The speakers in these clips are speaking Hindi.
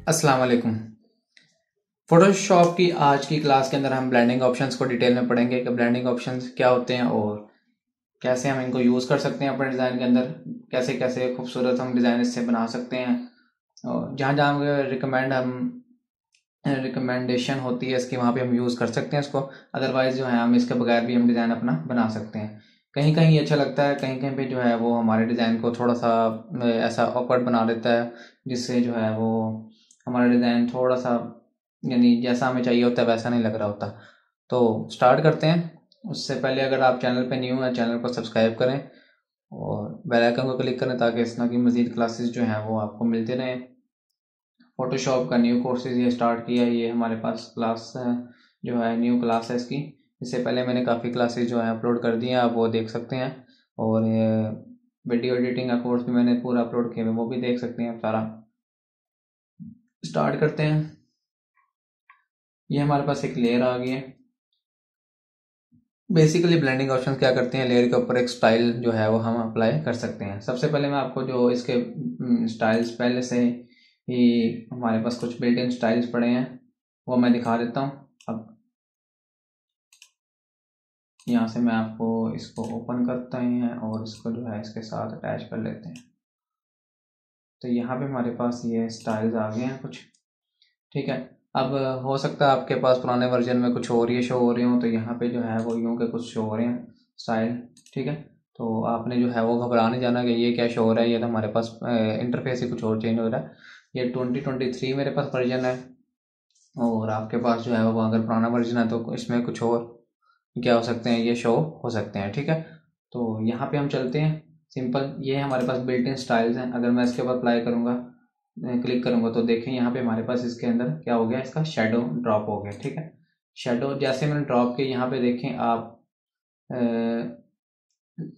अस्सलाम वालेकुम। फोटोशॉप की आज की क्लास के अंदर हम ब्लेंडिंग ऑप्शंस को डिटेल में पढ़ेंगे कि ब्लेंडिंग ऑप्शंस क्या होते हैं और कैसे हम इनको यूज़ कर सकते हैं अपने डिज़ाइन के अंदर, कैसे कैसे खूबसूरत हम डिज़ाइन इससे बना सकते हैं। और जहाँ जहाँ रिकमेंडेशन होती है इसकी, वहाँ पे हम यूज़ कर सकते हैं इसको। अदरवाइज़ जो है हम इसके बगैर भी हम डिज़ाइन अपना बना सकते हैं। कहीं कहीं अच्छा लगता है, कहीं कहीं पे जो है वो हमारे डिज़ाइन को थोड़ा सा ऐसा ऑकवर्ड बना देता है, जिससे जो है वो हमारा डिज़ाइन थोड़ा सा यानी जैसा हमें चाहिए होता है वैसा नहीं लग रहा होता। तो स्टार्ट करते हैं। उससे पहले अगर आप चैनल पे न्यू हैं, चैनल को सब्सक्राइब करें और बेल आइकन को क्लिक करें ताकि इस तरह की मज़ीद क्लासेस जो हैं वो आपको मिलते रहें। फोटोशॉप का न्यू कोर्सेज ये स्टार्ट किया है, ये हमारे पास क्लास जो है न्यू क्लास है इसकी। इससे पहले मैंने काफ़ी क्लासेज जो है अपलोड कर दी हैं, आप वो देख सकते हैं। और वीडियो एडिटिंग का कोर्स भी मैंने पूरा अपलोड किया है, वो भी देख सकते हैं सारा। स्टार्ट करते हैं। ये हमारे पास एक लेयर आ गई है। बेसिकली ब्लेंडिंग ऑप्शन क्या करते हैं, लेयर के ऊपर एक स्टाइल जो है वो हम अप्लाई कर सकते हैं। सबसे पहले मैं आपको जो इसके स्टाइल्स पहले से ही हमारे पास कुछ बिल्ट इन स्टाइल्स पड़े हैं वो मैं दिखा देता हूँ। अब यहाँ से मैं आपको इसको ओपन करते हैं और इसको जो है इसके साथ अटैच कर लेते हैं। तो यहाँ पे हमारे पास ये स्टाइल्स आ गए हैं कुछ, ठीक है। अब हो सकता है आपके पास पुराने वर्जन में कुछ और ये शो हो रहे हो, तो यहाँ पे जो है वो यूं के कुछ शो हो रहे हैं स्टाइल, ठीक है। तो आपने जो है वो घबरा नहीं जाना कि ये क्या शो हो रहा है, ये तो हमारे पास इंटरफेस ही कुछ और चेंज हो रहा है। ये 2023 मेरे पास वर्जन है और आपके पास जो है वो अगर पुराना वर्जन है तो इसमें कुछ और क्या हो सकते हैं, ये शो हो सकते हैं, ठीक है। तो यहाँ पे हम चलते हैं। सिंपल ये हमारे पास बिल्ट इन स्टाइल्स हैं। अगर मैं इसके ऊपर अप्लाई करूँगा, क्लिक करूँगा, तो देखें यहाँ पे हमारे पास इसके अंदर क्या हो गया, इसका शेडो ड्रॉप हो गया, ठीक है। शेडो जैसे मैंने ड्रॉप किया, यहाँ पे देखें आप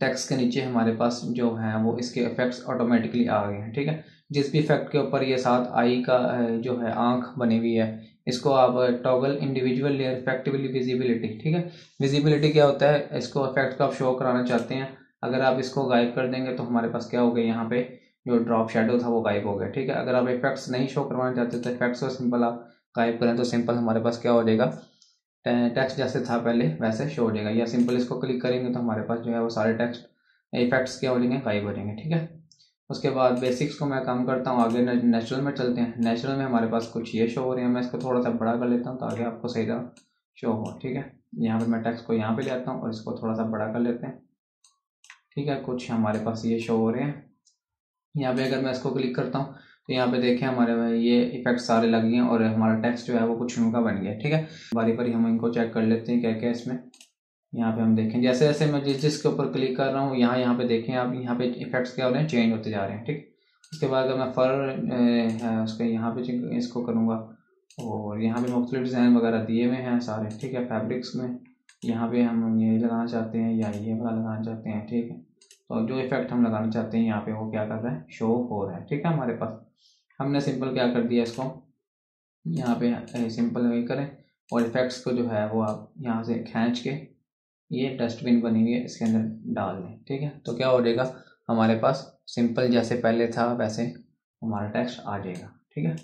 टेक्स्ट के नीचे हमारे पास जो है वो इसके इफेक्ट्स ऑटोमेटिकली आ गए हैं, ठीक है। जिस भी इफेक्ट के ऊपर ये साथ आई का जो है आंख बनी हुई है, इसको आप toggle individual layer effectively visibility, ठीक है। विजिबिलिटी क्या होता है, इसको इफेक्ट को आप शो कराना चाहते हैं। अगर आप इसको गायब कर देंगे तो हमारे पास क्या हो गया, यहाँ पे जो ड्रॉप शेडो था वो गायब हो गया, ठीक है। अगर आप इफेक्ट्स नहीं शो करवाना चाहते तो इफेक्ट्स को सिंपल आप गायब करें तो सिंपल हमारे पास क्या हो जाएगा, टेक्स्ट जैसे था पहले वैसे शो हो जाएगा। या सिंपल इसको क्लिक करेंगे तो हमारे पास जो है वो सारे टेक्स्ट इफेक्ट्स क्या हो जाएंगे, गायब हो जाएंगे, ठीक है। उसके बाद बेसिक्स को मैं कम करता हूँ, आगे नेचुरल में चलते हैं। नेचुरल में हमारे पास कुछ ये शो हो रहे हैं, मैं इसको थोड़ा सा बड़ा कर लेता हूँ ताकि आपको सही तरह शो हो, ठीक है। यहाँ पे मैं टेक्स्ट को यहाँ पे ले आता हूँ और इसको थोड़ा सा बड़ा कर लेते हैं, ठीक है। कुछ हमारे पास ये शो हो रहे हैं। यहाँ पे अगर मैं इसको क्लिक करता हूँ तो यहाँ पे देखें हमारे में ये इफेक्ट सारे लग गए हैं और हमारा टेक्स्ट जो है वो कुछ का बन गया, ठीक है। बारी बारी हम इनको चेक कर लेते हैं क्या क्या इसमें। यहाँ पे हम देखें जैसे जैसे मैं जिसके ऊपर क्लिक कर रहा हूँ, यहाँ पे देखें आप, यहाँ पे इफेक्ट्स क्या हो रहे हैं, चेंज होते जा रहे हैं, ठीक। उसके बाद अगर मैं फर है उसके यहाँ पे इसको करूँगा और यहाँ पे मुख्तलिफ डिज़ाइन वगैरह दिए हुए हैं सारे, ठीक है। फैब्रिक्स में यहाँ पे हम ये लगाना चाहते हैं या ये वाला लगाना चाहते हैं, ठीक है। तो जो इफेक्ट हम लगाना चाहते हैं यहाँ पे वो क्या कर रहा है, शो हो रहा है, ठीक है। हमारे पास हमने सिंपल क्या कर दिया, इसको यहाँ पे सिंपल वही करें और इफेक्ट्स को जो है वो आप यहाँ से खींच के ये डस्टबिन बनी हुई है इसके अंदर डाल दें, ठीक है। तो क्या हो जाएगा, हमारे पास सिंपल जैसे पहले था वैसे हमारा टेक्स्ट आ जाएगा, ठीक है।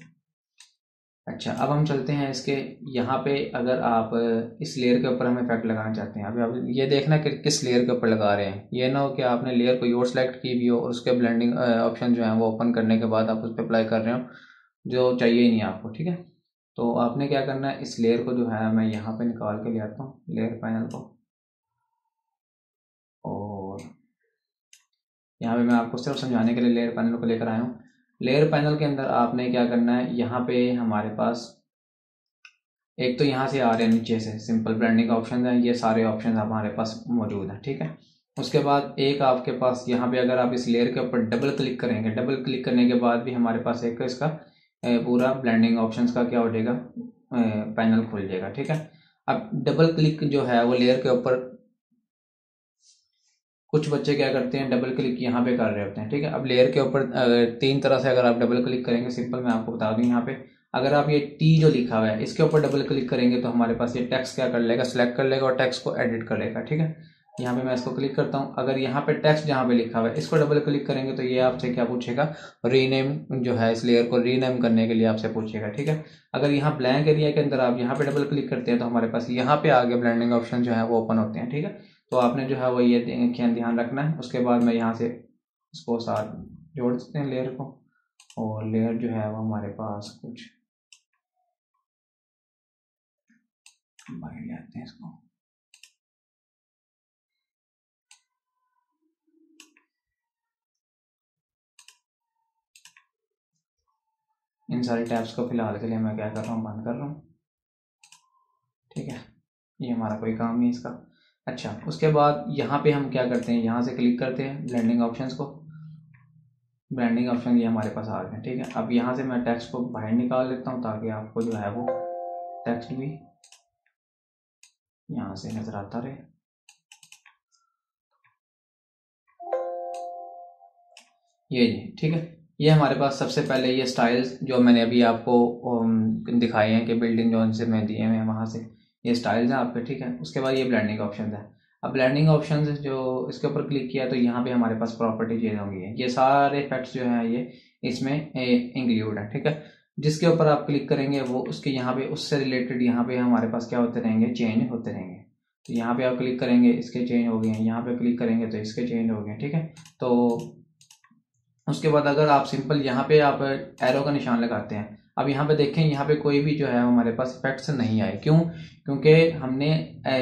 अच्छा, अब हम चलते हैं इसके यहाँ पे। अगर आप इस लेयर के ऊपर हम इफेक्ट लगाना चाहते हैं, अभी आप ये देखना कि किस लेयर के ऊपर लगा रहे हैं। ये ना हो कि आपने लेयर को और सेलेक्ट की भी हो और उसके ब्लेंडिंग ऑप्शन जो है वो ओपन करने के बाद आप उस पर अप्लाई कर रहे हो जो चाहिए ही नहीं आपको, ठीक है। तो आपने क्या करना है, इस लेयर को जो है मैं यहाँ पे निकाल के ले आता हूँ लेयर पैनल को, और यहाँ पे मैं आपको सिर्फ समझाने के लिए लेयर पैनल को लेकर आया हूँ। लेयर पैनल के अंदर आपने क्या करना है, यहाँ पे हमारे पास एक तो यहाँ से आ रहे हैं नीचे से सिंपल ब्लेंडिंग ऑप्शन है, ये सारे ऑप्शन हमारे पास मौजूद हैं, ठीक है। उसके बाद एक आपके पास यहाँ पे अगर आप इस लेयर के ऊपर डबल क्लिक करेंगे, डबल क्लिक करने के बाद भी हमारे पास एक इसका पूरा ब्लेंडिंग ऑप्शंस का क्या हो जाएगा, पैनल खुल जाएगा, ठीक है। अब डबल क्लिक जो है वो लेयर के ऊपर कुछ बच्चे क्या करते हैं, डबल क्लिक यहाँ पे कर रहे होते हैं, ठीक है। अब लेयर के ऊपर तीन तरह से अगर आप डबल क्लिक करेंगे, सिंपल मैं आपको बता दूं, यहाँ पे अगर आप ये टी जो लिखा हुआ है इसके ऊपर डबल क्लिक करेंगे तो हमारे पास ये टेक्स्ट क्या कर लेगा, सिलेक्ट कर लेगा और टेक्स्ट को एडिट कर लेगा, ठीक है। यहाँ पे मैं इसको क्लिक करता हूँ। अगर यहाँ पे टेक्स्ट जहाँ पे लिखा हुआ है इसको डबल क्लिक करेंगे तो ये आपसे क्या पूछेगा, रीनेम जो है इस लेयर को रीनेम करने के लिए आपसे पूछेगा, ठीक है। अगर यहाँ ब्लैंक एरिया के अंदर आप यहाँ पे डबल क्लिक करते हैं तो हमारे पास यहाँ पे आगे ब्लेंडिंग ऑप्शन जो है वो ओपन होते हैं, ठीक है। तो आपने जो है वो ये ध्यान रखना है। उसके बाद मैं यहाँ से इसको साथ जोड़ देते हैं लेयर को, और लेयर जो है वो हमारे पास कुछ बाहर ले आते हैं इसको। इन सारे टैब्स को फिलहाल के लिए मैं क्या कर रहा हूँ, बंद कर रहा हूँ, ठीक है। ये हमारा कोई काम नहीं इसका। अच्छा, उसके बाद यहाँ पे हम क्या करते हैं, यहाँ से क्लिक करते हैं ब्लेंडिंग ऑप्शंस को। ब्लेंडिंग ऑप्शन ये हमारे पास आ गए, ठीक है। अब यहाँ से मैं टेक्स्ट को बाहर निकाल लेता हूँ ताकि आपको जो है वो टेक्स्ट भी यहाँ से नजर आता रहे। ये जी, ठीक है। ये हमारे पास सबसे पहले ये स्टाइल्स जो मैंने अभी आपको दिखाए हैं कि बिल्डिंग जोन से मैं दिए हैं वहाँ से ये स्टाइल्स हैं आपके, ठीक है। उसके बाद ये ब्लेंडिंग ऑप्शन है। अब ब्लेंडिंग ऑप्शन जो इसके ऊपर क्लिक किया तो यहाँ पे हमारे पास प्रॉपर्टी चेंज होंगी, ये सारे इफेक्ट्स जो हैं ये इसमें इंक्लूड है, ठीक है। जिसके ऊपर आप क्लिक करेंगे वो उसके यहाँ पे उससे रिलेटेड यहाँ पे हमारे पास क्या होते रहेंगे, चेंज होते रहेंगे। तो यहाँ पे आप क्लिक करेंगे इसके चेंज हो गए हैं, यहाँ पे क्लिक करेंगे तो इसके चेंज हो गए, ठीक है। तो उसके बाद अगर आप सिंपल यहाँ पे आप एरो का निशान लगाते हैं, अब यहाँ पे देखें यहाँ पे कोई भी जो है हमारे पास इफेक्ट्स नहीं आए, क्यों? क्योंकि हमने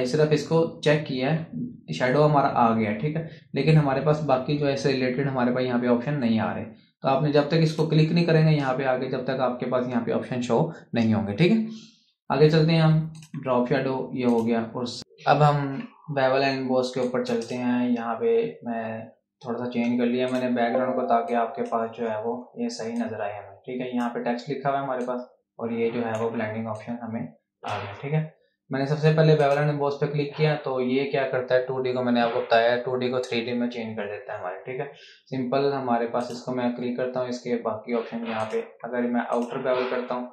सिर्फ इसको चेक किया है, शेडो हमारा आ गया, ठीक है। लेकिन हमारे पास बाकी जो है इससे रिलेटेड हमारे पास यहाँ पे ऑप्शन नहीं आ रहे। तो आपने जब तक इसको क्लिक नहीं करेंगे यहाँ पे आगे, जब तक आपके पास यहाँ पे ऑप्शन शो नहीं होंगे, ठीक है। आगे चलते हैं हम, ड्रॉप शेडो ये हो गया। और अब हम बेवल एंड एम्बॉस के ऊपर चलते हैं। यहाँ पे मैं थोड़ा सा चेंज कर लिया मैंने बैकग्राउंड को ताकि आपके पास जो है वो ये सही नजर आए हमें, ठीक है। यहाँ पे टेक्स्ट लिखा हुआ है हमारे पास और ये जो है वो ब्लेंडिंग ऑप्शन हमें आ गया, ठीक है। मैंने सबसे पहले बेवल एंड एम्बॉस पे क्लिक किया तो ये क्या करता है, 2D को मैंने आपको बताया 2D को 3D में चेंज कर देता है हमारे, ठीक है। सिंपल हमारे पास इसको मैं क्लिक करता हूँ, इसके बाकी ऑप्शन यहाँ पे अगर मैं आउटर बेवल करता हूँ,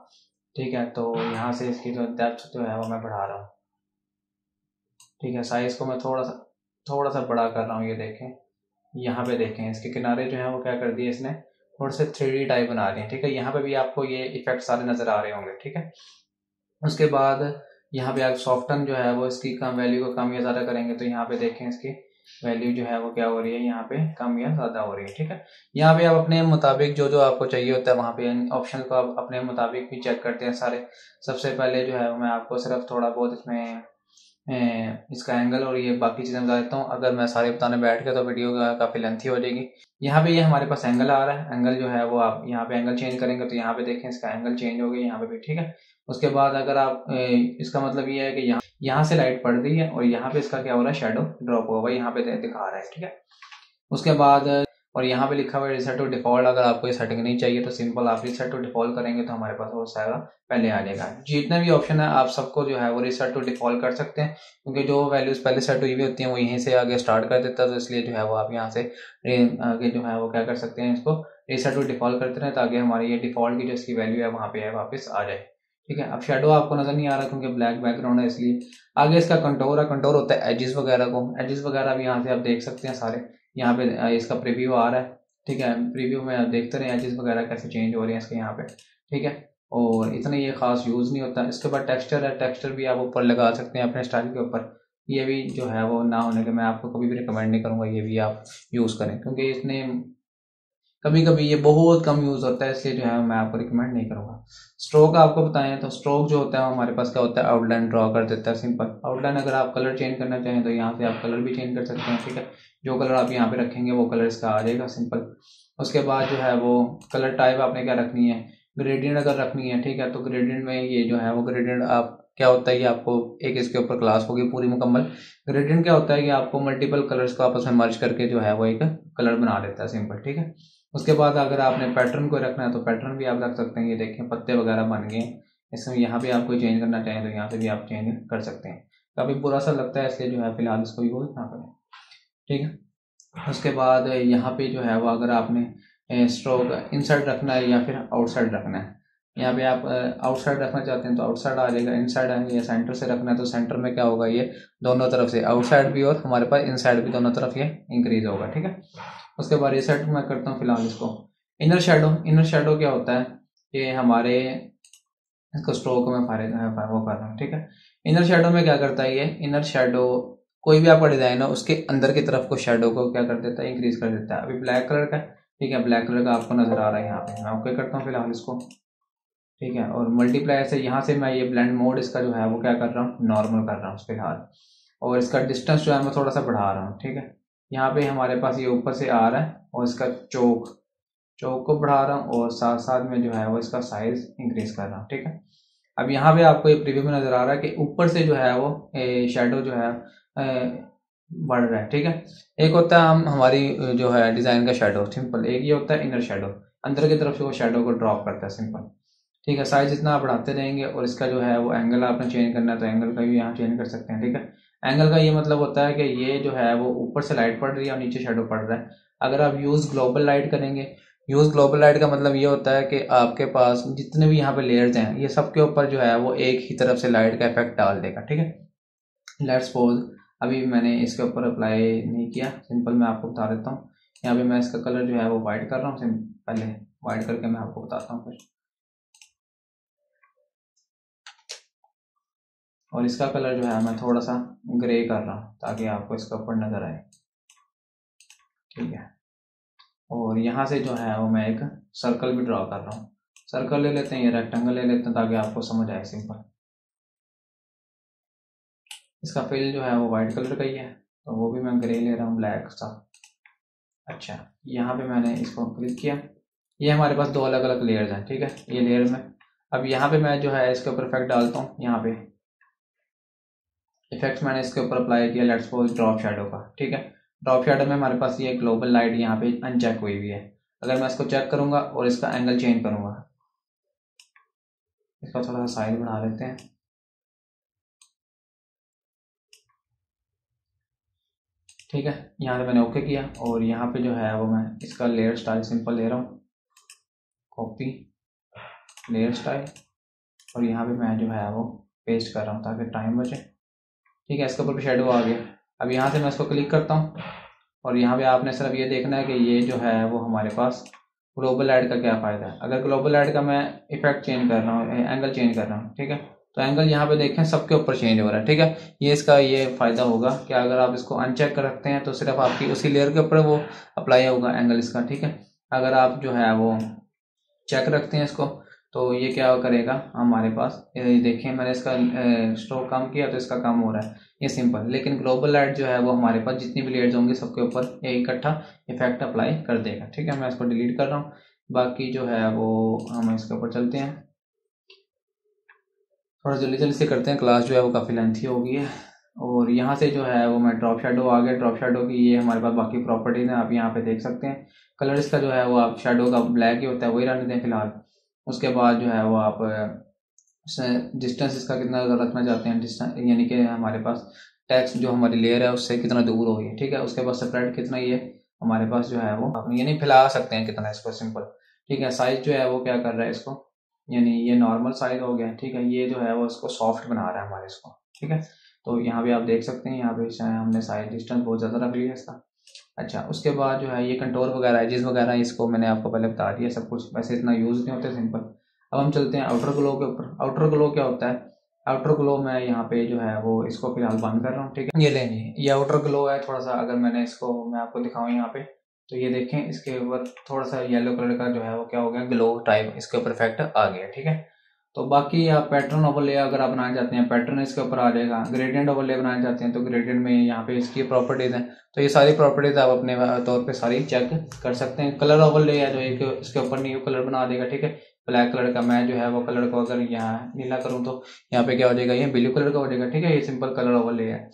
ठीक है, तो यहाँ से इसकी जो डेप्थ जो है वो मैं बढ़ा रहा हूँ, ठीक है। साइज को मैं थोड़ा सा बड़ा कर रहा हूँ, ये देखें, यहाँ पे देखें इसके किनारे जो है वो क्या कर दिए इसने, थोड़े से 3D टाइप बना रहे हैं, ठीक है। यहाँ पे भी आपको ये इफेक्ट सारे नजर आ रहे होंगे, ठीक है। उसके बाद यहाँ पे आप सॉफ्टन जो है वो इसकी कम वैल्यू को कम या ज़्यादा करेंगे तो यहाँ पे देखें इसकी वैल्यू जो है वो क्या हो रही है, यहाँ पे कम या ज़्यादा हो रही है, ठीक है। यहाँ पे आप अपने मुताबिक जो जो आपको चाहिए होता है वहाँ पे ऑप्शन को आप अपने मुताबिक भी चेक करते हैं सारे। सबसे पहले जो है मैं आपको सिर्फ थोड़ा बहुत इसमें इसका एंगल और ये बाकी चीज़ें बता देता हूँ। अगर मैं सारे बताने बैठ गया तो वीडियो काफ़ी लेंथी हो जाएगी। यहाँ पे ये हमारे पास एंगल आ रहा है, एंगल जो है वो आप यहाँ पे एंगल चेंज करेंगे तो यहाँ पे देखें इसका एंगल चेंज हो गया यहाँ पे भी, ठीक है। उसके बाद अगर आप इसका मतलब ये है कि यहाँ से लाइट पड़ रही है और यहाँ पे इसका क्या हो रहा है, शेडो ड्रॉप होगा, यहाँ पे दिखा रहा है, ठीक है। उसके बाद और यहाँ पे लिखा हुआ है रिसेट टू डिफॉल्ट। अगर आपको ये सेटिंग नहीं चाहिए तो सिंपल आप रिसेट टू डिफॉल्ट करेंगे तो हमारे पास वो सारा पहले आ जाएगा। जितने भी ऑप्शन है आप सबको जो है वो रिसेट टू डिफॉल्ट कर सकते हैं, क्योंकि जो वैल्यूज पहले सेट हुई हुई होती हैं वो यहीं से आगे स्टार्ट कर देता है। तो इसलिए जो है वो आप यहाँ से आगे जो है वो क्या कर सकते हैं, इसको रिसेट टू डिफॉल्ट करते रहें ताकि हमारी ये डिफॉल्ट की जो इसकी वैल्यू है वहाँ पे है वापस आ जाए, ठीक है। अब शेडो आपको नजर नहीं आ रहा क्योंकि ब्लैक बैकग्राउंड है इसलिए। आगे इसका कंटोर है, कंटोर होता है एजेस वगैरह को, एजेस वगैरह भी यहाँ से आप देख सकते हैं सारे। यहाँ पे इसका प्रीव्यू आ रहा है, ठीक है। प्रीव्यू में आप देखते रहे एजेस वगैरह कैसे चेंज हो रहे हैं इसके यहाँ पे, ठीक है। और इतना ये खास यूज़ नहीं होता। इसके बाद टेक्सचर है, टेक्सचर भी आप ऊपर लगा सकते हैं अपने स्टाइल के ऊपर। ये भी जो है वो ना होने के मैं आपको कभी भी रिकमेंड नहीं करूँगा ये भी आप यूज़ करें, क्योंकि इसने कभी कभी ये बहुत कम यूज होता है, इसलिए जो है मैं आपको रिकमेंड नहीं करूंगा। स्ट्रोक आपको बताएं तो स्ट्रोक जो होता है हमारे पास क्या होता है, आउटलाइन ड्रॉ कर देता है सिंपल आउटलाइन। अगर आप कलर चेंज करना चाहें तो यहाँ से आप कलर भी चेंज कर सकते हैं, ठीक है। जो कलर आप यहाँ पे रखेंगे वो कलर इसका आ जाएगा सिंपल। उसके बाद जो है वो कलर टाइप आपने क्या रखनी है, ग्रेडियंट अगर रखनी है, ठीक है। तो ग्रेडियंट में ये जो है वो ग्रेडियंट आप क्या होता है, ये आपको एक इसके ऊपर क्लास होगी पूरी मुकम्मल। ग्रेडियंट क्या होता है कि आपको मल्टीपल कलर्स को आपस में मर्ज करके जो है वो एक कलर बना देता है सिंपल, ठीक है। उसके बाद अगर आपने पैटर्न को रखना है तो पैटर्न भी आप रख सकते हैं। ये देखें पत्ते वगैरह बन गए, इसमें यहाँ पे आपको चेंज करना चाहें तो यहाँ से भी आप चेंज कर सकते हैं। काफ़ी बुरा सा लगता है इसलिए जो है फिलहाल इसको यूज ना करें, ठीक है। उसके बाद यहाँ पे जो है वो अगर आपने स्ट्रोक इनसाइड रखना है या फिर आउटसाइड रखना है, यहाँ पे आप आउटसाइड रखना चाहते हैं तो आउटसाइड आ जाएगा, इनसाइड आएंगे या सेंटर से रखना है तो सेंटर में क्या होगा, ये दोनों तरफ से आउटसाइड भी और हमारे पास इनसाइड भी दोनों तरफ ये इंक्रीज होगा। ठीक है, उसके बाद ये सेट मैं करता हूँ फिलहाल इसको। इनर शेडो, इनर शेडो क्या होता है कि हमारे इसको स्ट्रोक में वो कर रहा हूँ। ठीक है, इनर शेडो में क्या करता है, ये इनर शेडो कोई भी आपका डिजाइन हो उसके अंदर की तरफ को शेडो को क्या कर देता है, इंक्रीज कर देता है। अभी ब्लैक कलर का, ठीक है, ब्लैक कलर का आपको नजर आ रहा है यहाँ पे, मैं ओके करता हूँ फिलहाल इसको। ठीक है, और मल्टीप्लाई से यहाँ से मैं ये ब्लेंड मोड इसका जो है वो क्या कर रहा हूँ, नॉर्मल कर रहा हूँ फिलहाल, और इसका डिस्टेंस जो है मैं थोड़ा सा बढ़ा रहा हूँ। ठीक है, यहाँ पे हमारे पास ये ऊपर से आ रहा है और इसका चौक को बढ़ा रहा हूँ और साथ साथ में जो है वो इसका साइज इंक्रीज कर रहा हूँ। ठीक है, अब यहाँ पे आपको ये प्रीव्यू में नजर आ रहा है कि ऊपर से जो है वो शेडो जो है बढ़ रहा है। ठीक है, एक होता है हम हमारी जो है डिजाइन का शेडो सिंपल, एक ये होता है इनर शेडो, अंदर की तरफ से वो शेडो को ड्रॉप करता है सिंपल। ठीक है, साइज जितना आप बढ़ाते रहेंगे और इसका जो है वो एंगल आपने चेंज करना है तो एंगल का भी यहाँ चेंज कर सकते हैं। ठीक है, एंगल का ये मतलब होता है कि ये जो है वो ऊपर से लाइट पड़ रही है और नीचे शेडो पड़ रहा है। अगर आप यूज ग्लोबल लाइट करेंगे, यूज ग्लोबल लाइट का मतलब ये होता है कि आपके पास जितने भी यहाँ पे लेयर्स हैं ये सब के ऊपर जो है वो एक ही तरफ से लाइट का इफेक्ट डाल देगा। ठीक है, लेट्स सपोज अभी मैंने इसके ऊपर अप्लाई नहीं किया, सिंपल मैं आपको बता देता हूँ। यहाँ पे मैं इसका कलर जो है वो वाइट कर रहा हूँ, पहले वाइट करके मैं आपको बताता हूँ फिर, और इसका कलर जो है मैं थोड़ा सा ग्रे कर रहा हूँ ताकि आपको इसका ऊपर नजर आए। ठीक है, और यहाँ से जो है वो मैं एक सर्कल भी ड्रॉ कर रहा हूँ, सर्कल ले लेते हैं या रेक्टेंगल ले लेते हैं ताकि आपको समझ आए सिंपल। इसका फिल जो है वो वाइट कलर का ही है तो वो भी मैं ग्रे ले रहा हूँ, ब्लैक सा। अच्छा, यहाँ पे मैंने इसको क्लिक किया, ये हमारे पास दो अलग अलग लेयर्स हैं। ठीक है, ये लेयर में अब यहाँ पे मैं जो है इसके ऊपर इफेक्ट डालता हूँ, यहाँ पे इफेक्ट्स मैंने इसके ऊपर अप्लाई किया, लेट्स सपोज ड्रॉप शैडो का। ठीक है, ड्रॉप शैडो में हमारे पास ये ग्लोबल लाइट यहाँ पे अनचेक हुई हुई है। अगर मैं इसको चेक करूंगा और इसका एंगल चेंज करूंगा, इसका थोड़ा सा साइज बढ़ा लेते हैं। ठीक है, यहाँ से मैंने ओके किया और यहाँ पे जो है वो मैं इसका लेयर स्टाइल सिंपल ले रहा हूँ, कॉपी लेयर स्टाइल, और यहाँ पे मैं जो है वो पेस्ट कर रहा हूँ ताकि टाइम बचे। ठीक है, इसके ऊपर भी शेडो आ गया। अब यहाँ से मैं इसको क्लिक करता हूँ और यहाँ पे आपने सिर्फ ये देखना है कि ये जो है वो हमारे पास ग्लोबल लाइट का क्या फ़ायदा है। अगर ग्लोबल लाइट का मैं इफेक्ट चेंज कर रहा हूँ, एंगल चेंज कर रहा हूँ, ठीक है, तो एंगल यहाँ पे देखें सबके ऊपर चेंज हो रहा है। ठीक है, ये इसका ये फ़ायदा होगा कि अगर आप इसको अनचेक कर रखते हैं तो सिर्फ आपकी उसी लेयर के ऊपर वो अप्लाई होगा एंगल इसका। ठीक है, अगर आप जो है वो चेक रखते हैं इसको तो ये क्या करेगा हमारे पास, ये देखिए मैंने इसका स्ट्रोक कम किया तो इसका कम हो रहा है, ये सिंपल। लेकिन ग्लोबल लाइट जो है वो हमारे पास जितनी भी लेयर्स होंगी सबके ऊपर एक इकट्ठा इफेक्ट अप्लाई कर देगा। ठीक है, मैं इसको डिलीट कर रहा हूँ, बाकी जो है वो हम इसके ऊपर चलते हैं, थोड़ा जल्दी जल्दी से करते हैं, क्लास जो है वो काफ़ी लेंथी हो गई है। और यहाँ से जो है वो मैं ड्रॉप शेडो आ गया, ड्रॉप शेडो की ये हमारे पास बाकी प्रॉपर्टीज हैं, आप यहाँ पे देख सकते हैं। कलर इसका जो है वो आप शेडो का ब्लैक ही होता है, वही रहने दें फिलहाल। उसके बाद जो है वो आप डिस्टेंस इसका कितना रखना चाहते हैं, डिस्टेंस यानी कि हमारे पास टेक्स्ट जो हमारी लेयर है उससे कितना दूर हो गई। ठीक है, उसके बाद स्प्रेड कितना ये हमारे पास जो है वो आप यानी फैला सकते हैं कितना इसको सिंपल। ठीक है, साइज जो है वो क्या कर रहा है इसको, यानी ये नॉर्मल साइज हो गया। ठीक है, ये जो है वो इसको सॉफ्ट बना रहा है हमारे इसको। ठीक है, तो यहाँ पे आप देख सकते हैं, यहाँ पे हमने साइज डिस्टेंस बहुत ज़्यादा रख लिया इसका। अच्छा, उसके बाद जो है ये कंटोर वगैरह एजेस वगैरह इसको मैंने आपको पहले बता दिया सब कुछ, वैसे इतना यूज़ नहीं होते सिंपल। अब हम चलते हैं आउटर ग्लो के ऊपर। आउटर ग्लो क्या होता है, आउटर ग्लो मैं यहाँ पे जो है वो इसको फिलहाल बंद कर रहा हूँ। ठीक है, ये लेंगे, ये आउटर ग्लो है थोड़ा सा, अगर मैंने इसको मैं आपको दिखाऊँ यहाँ पे तो ये देखें इसके ऊपर थोड़ा सा येलो कलर का जो है वो क्या हो गया, ग्लो टाइप इसके ऊपर इफेक्ट आ गया। ठीक है, तो बाकी आप पैटर्न ओवरले अगर आप बनाना चाहते हैं पैटर्न इसके ऊपर आ जाएगा, ग्रेडियंट ओवरले बनाना चाहते हैं तो ग्रेडियंट में यहाँ पे इसकी प्रॉपर्टीज हैं, तो ये सारी प्रॉपर्टीज आप अपने तौर पे सारी चेक कर सकते हैं। कलर ओवरले है जो एक इसके ऊपर न्यू कलर बना देगा। ठीक है, ब्लैक कलर का मैं जो है वो कलर को अगर यहाँ नीला करूँ तो यहाँ पे क्या हो जाएगा, ये ब्लू कलर का हो जाएगा। ठीक है, ये सिंपल कलर ओवरले है।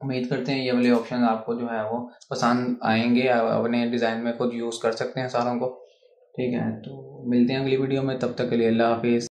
उम्मीद करते हैं ये वाले ऑप्शन आपको जो है वो पसंद आएंगे, आप अपने डिज़ाइन में खुद यूज़ कर सकते हैं सारों को। ठीक है, तो मिलते हैं अगली वीडियो में, तब तक के लिए अल्लाह हाफिज़।